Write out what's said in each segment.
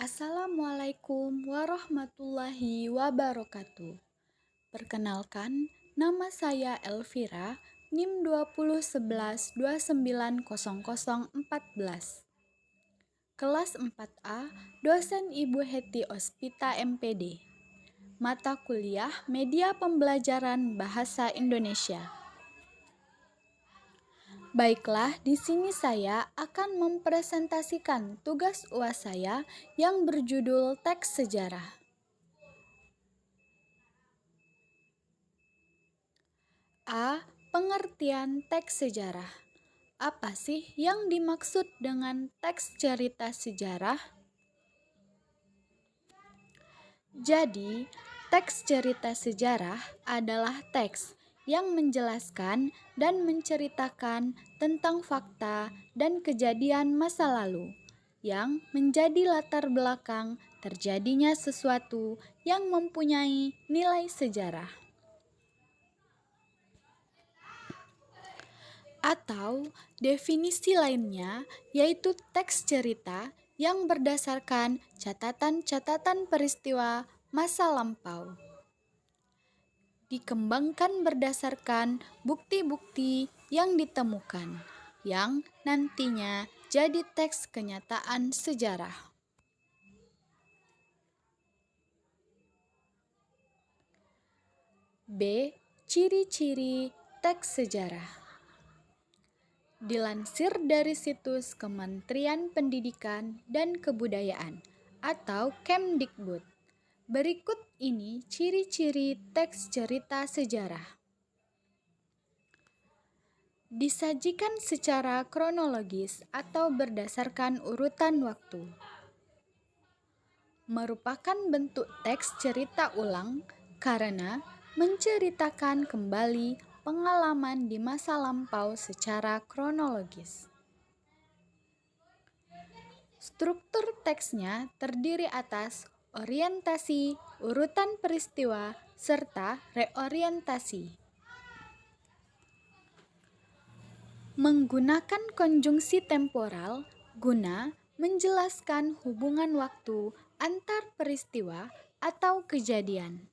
Assalamualaikum warahmatullahi wabarakatuh. Perkenalkan, nama saya Elvira, NIM 2011290014. Kelas 4A, dosen Ibu Heti Ospita MPD. Mata kuliah Media Pembelajaran Bahasa Indonesia. Baiklah, di sini saya akan mempresentasikan tugas UAS saya yang berjudul Teks Sejarah. A. Pengertian teks sejarah. Apa sih yang dimaksud dengan teks cerita sejarah? Jadi, teks cerita sejarah adalah teks yang menjelaskan dan menceritakan tentang fakta dan kejadian masa lalu yang menjadi latar belakang terjadinya sesuatu yang mempunyai nilai sejarah. Atau definisi lainnya yaitu teks cerita yang berdasarkan catatan-catatan peristiwa masa lampau. Dikembangkan berdasarkan bukti-bukti yang ditemukan, yang nantinya jadi teks kenyataan sejarah. B. Ciri-ciri teks sejarah. Dilansir dari situs Kementerian Pendidikan dan Kebudayaan atau Kemdikbud. Berikut ini ciri-ciri teks cerita sejarah. Disajikan secara kronologis atau berdasarkan urutan waktu. Merupakan bentuk teks cerita ulang karena menceritakan kembali pengalaman di masa lampau secara kronologis. Struktur teksnya terdiri atas orientasi, urutan peristiwa, serta reorientasi. Menggunakan konjungsi temporal guna menjelaskan hubungan waktu antar peristiwa atau kejadian.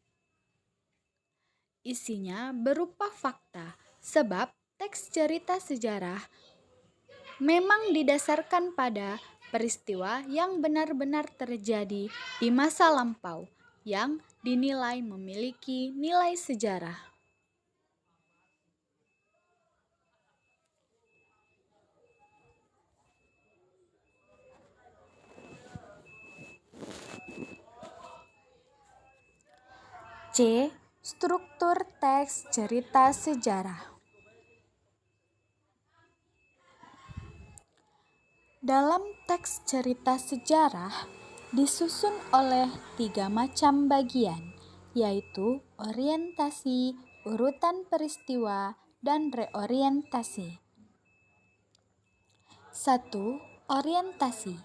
Isinya berupa fakta, sebab teks cerita sejarah memang didasarkan pada peristiwa yang benar-benar terjadi di masa lampau yang dinilai memiliki nilai sejarah. C. Struktur teks cerita sejarah. Dalam teks cerita sejarah disusun oleh 3 macam bagian, yaitu orientasi, urutan peristiwa, dan reorientasi. 1. Orientasi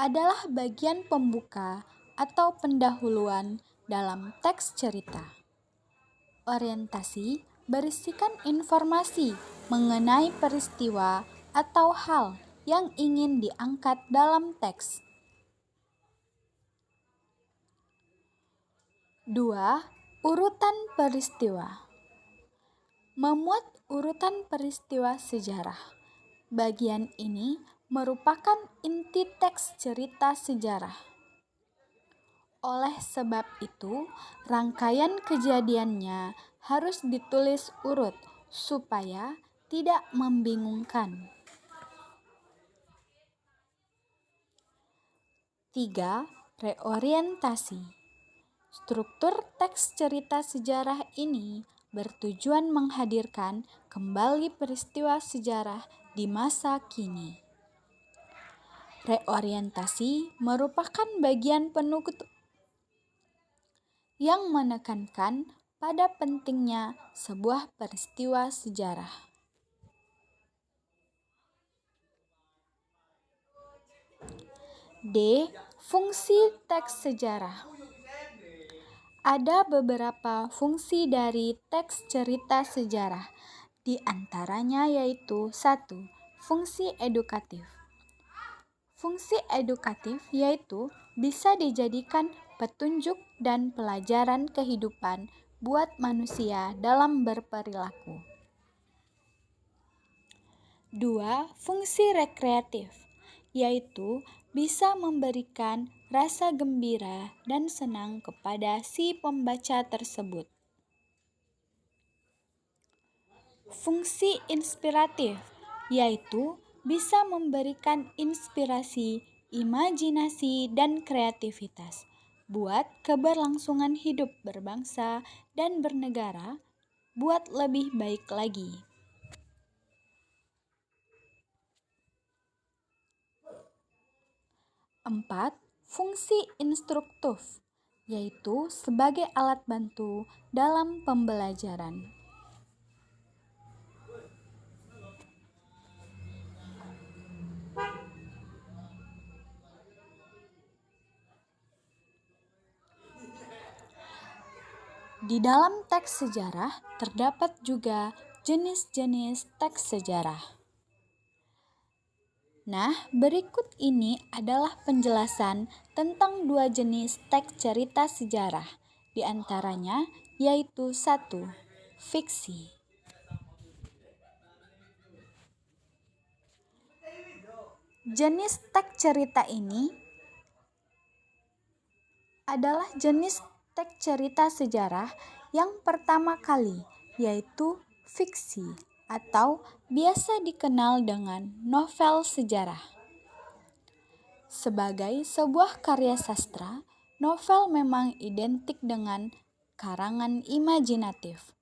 adalah bagian pembuka atau pendahuluan dalam teks cerita. Orientasi berisikan informasi mengenai peristiwa atau hal yang ingin diangkat dalam teks. 2. Urutan peristiwa. Memuat urutan peristiwa sejarah. Bagian ini merupakan inti teks cerita sejarah. Oleh sebab itu, rangkaian kejadiannya harus ditulis urut supaya tidak membingungkan. 3. Reorientasi. Struktur teks cerita sejarah ini bertujuan menghadirkan kembali peristiwa sejarah di masa kini. Reorientasi merupakan bagian penutup yang menekankan pada pentingnya sebuah peristiwa sejarah. D. Fungsi teks sejarah. Ada beberapa fungsi dari teks cerita sejarah, di antaranya yaitu 1. Fungsi edukatif. Fungsi edukatif yaitu bisa dijadikan petunjuk dan pelajaran kehidupan buat manusia dalam berperilaku. 2. Fungsi rekreatif yaitu bisa memberikan rasa gembira dan senang kepada si pembaca tersebut. Fungsi inspiratif yaitu bisa memberikan inspirasi, imajinasi, dan kreativitas buat keberlangsungan hidup berbangsa dan bernegara buat lebih baik lagi. 4. Fungsi instruktif yaitu sebagai alat bantu dalam pembelajaran. Di dalam teks sejarah terdapat juga jenis-jenis teks sejarah. Nah, berikut ini adalah penjelasan tentang dua jenis teks cerita sejarah, di antaranya yaitu 1. Fiksi. Jenis teks cerita ini adalah jenis teks cerita sejarah yang pertama kali, yaitu fiksi atau biasa dikenal dengan novel sejarah. Sebagai sebuah karya sastra, novel memang identik dengan karangan imajinatif.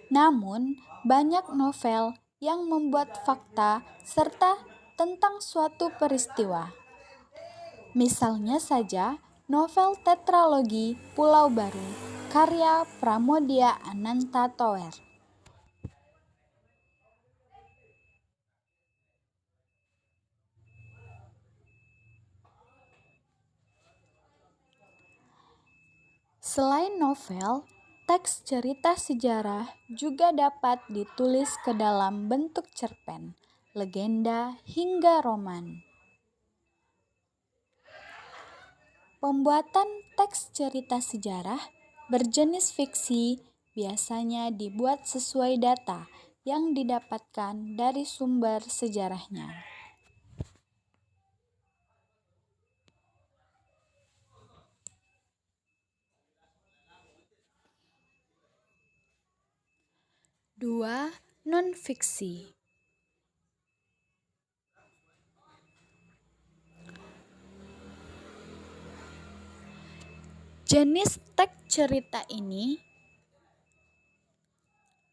Namun, banyak novel yang membuat fakta serta tentang suatu peristiwa. Misalnya saja, novel tetralogi Pulau Baru, karya Pramoedya Ananta Toer. Selain novel, teks cerita sejarah juga dapat ditulis ke dalam bentuk cerpen, legenda, hingga roman. Pembuatan teks cerita sejarah berjenis fiksi biasanya dibuat sesuai data yang didapatkan dari sumber sejarahnya. Dua, non-fiksi. Jenis teks cerita ini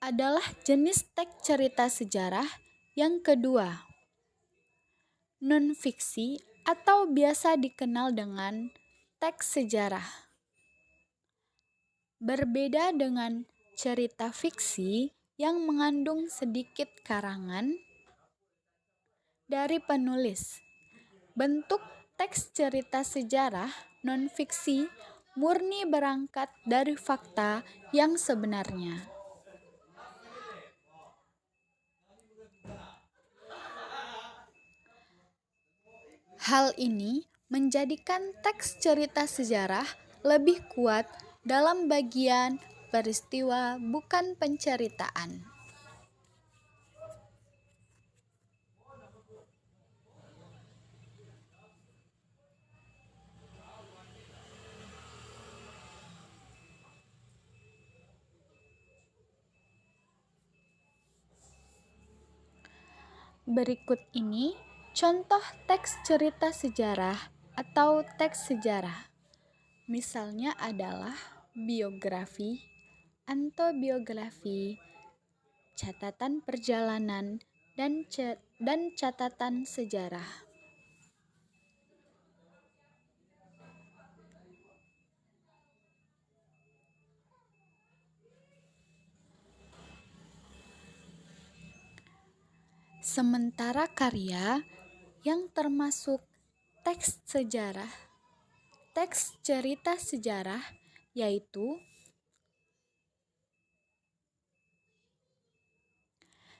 adalah jenis teks cerita sejarah yang kedua, non-fiksi atau biasa dikenal dengan teks sejarah. Berbeda dengan cerita fiksi yang mengandung sedikit karangan dari penulis. Bentuk teks cerita sejarah non-fiksi murni berangkat dari fakta yang sebenarnya. Hal ini menjadikan teks cerita sejarah lebih kuat dalam bagian peristiwa bukan penceritaan. Berikut ini contoh teks cerita sejarah atau teks sejarah. Misalnya adalah biografi, antobiografi, catatan perjalanan, dan catatan sejarah. Sementara karya yang termasuk teks sejarah, teks cerita sejarah yaitu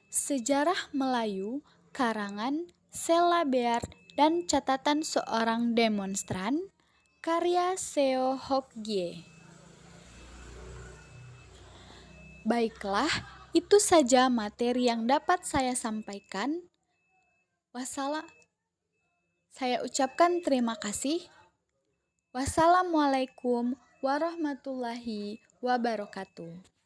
Sejarah Melayu karangan Sela Beard dan catatan seorang demonstran, karya Seo Hok-gye. Baiklah, itu saja materi yang dapat saya sampaikan. Saya ucapkan terima kasih. Wassalamualaikum warahmatullahi wabarakatuh.